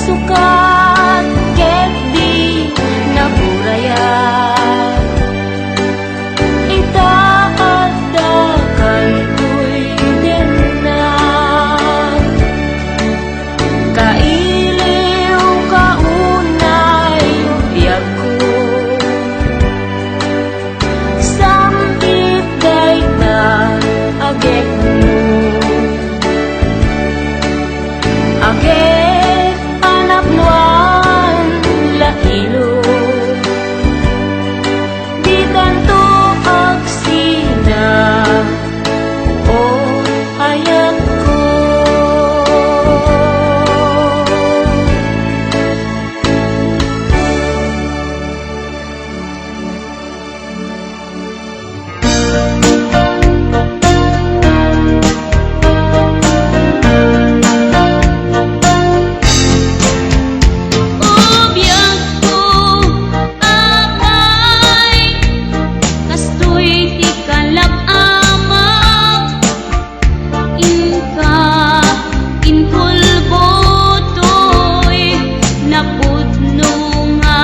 sukat ket di nagurayan. Itaadakan ko'y din na kailiw kaunay biyag ko. Samit day na agek mo, agek anak nuan lailo. Di tanto agsina o hayag ko. Ubiyag ko apay, kastoy di kalab-amak. Inka inkulbo to'y napudno nga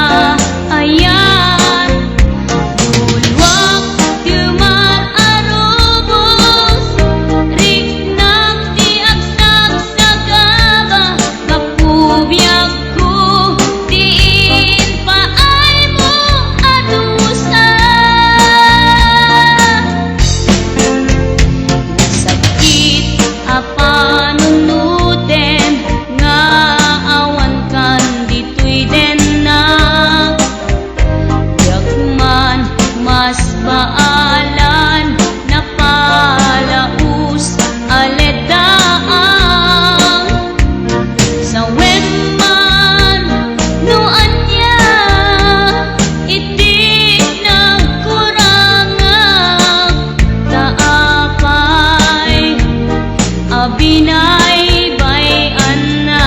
ayan. Bulwak dumar arubos, riknak di agsak sa gaba. Kapubiyag ko diin paay mo adusa. Sakit apanunuten nga awan kan dito'y den na yakman mas baalan na palaus aledaan. Sa wenman no anya iti nagkurangak taapay abinay bayan na.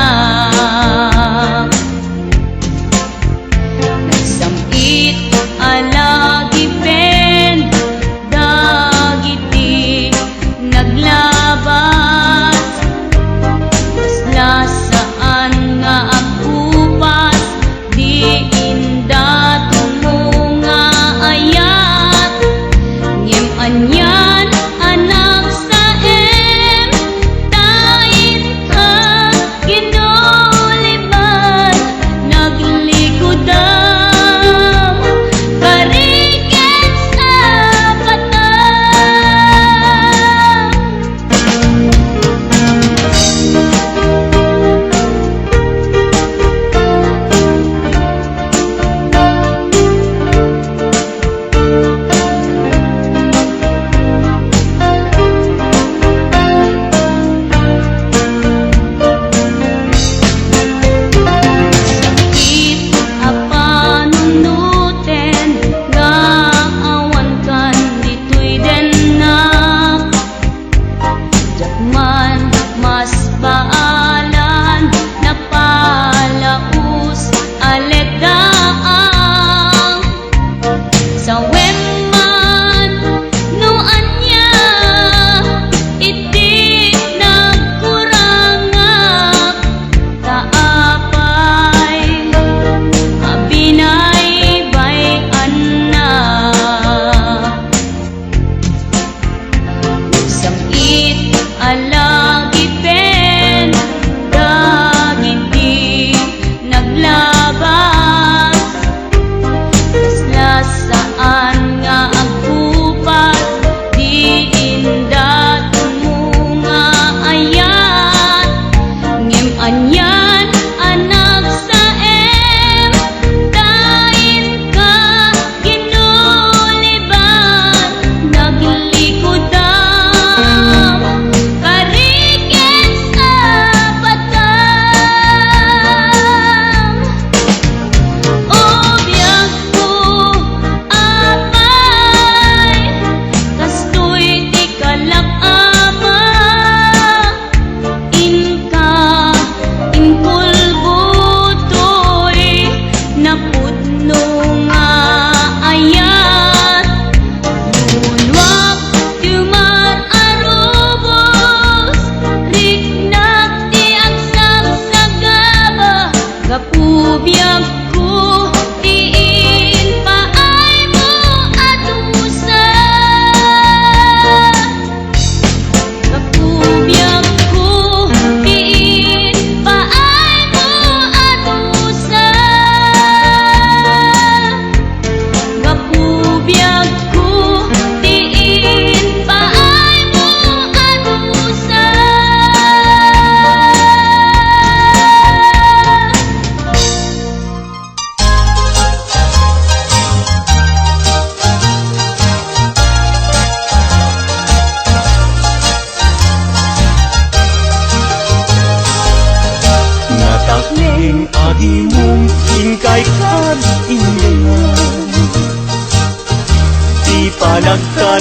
Nagsamit alagi pen dagiti naglabas. Kasla saan nga agkupas di inda tumunga ayat. Ngem anyan anak sa em, tain ka ginuliban. Naglikudam kariket sa patang. Sakit apanunuten nga awan kan dito'y den na jakman mas baalan na palaus aledaan. Sa wenman no anya iti nagkurangak taapay abinay bayan na. Sakit alagi pen dagiti naglabas. Kasla saan nga agkupas di inda tumunga ayat. Ngem anyan anak sa em, tain ka ginuliban. Naglikudam kariket sa patang. Ubiyag ko apay, kastoy di kalab-amak. Inka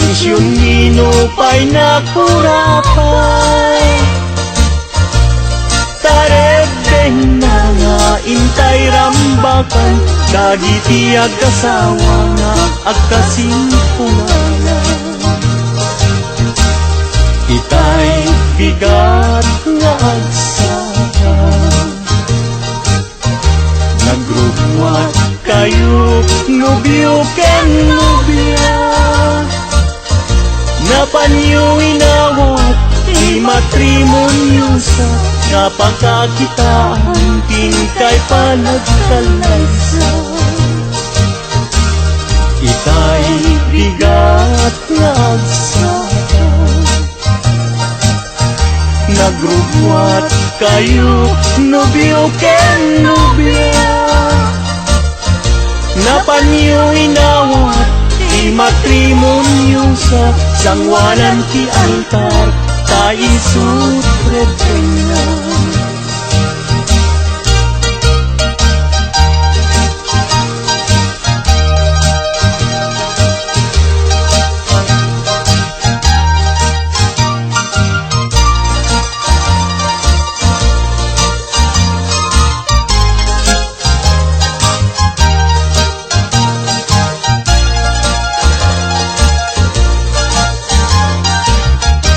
Intensyon minupay na kurapay Tarebeng na nga intay rambakan Dagiti agkasawa nga agkasimpunganan Itay bigat nga agsara Nagrugwat kayo nubyo ken nubya Napanyo inawat di matrimonyo sa Napakakitaan tingkay panagkalaysa Itay bigat nga agsara Nagrugwat kayo nubyo ken nubya Napanyo inawat di matrimonyo sa Sangwanan ti altar ta isut redena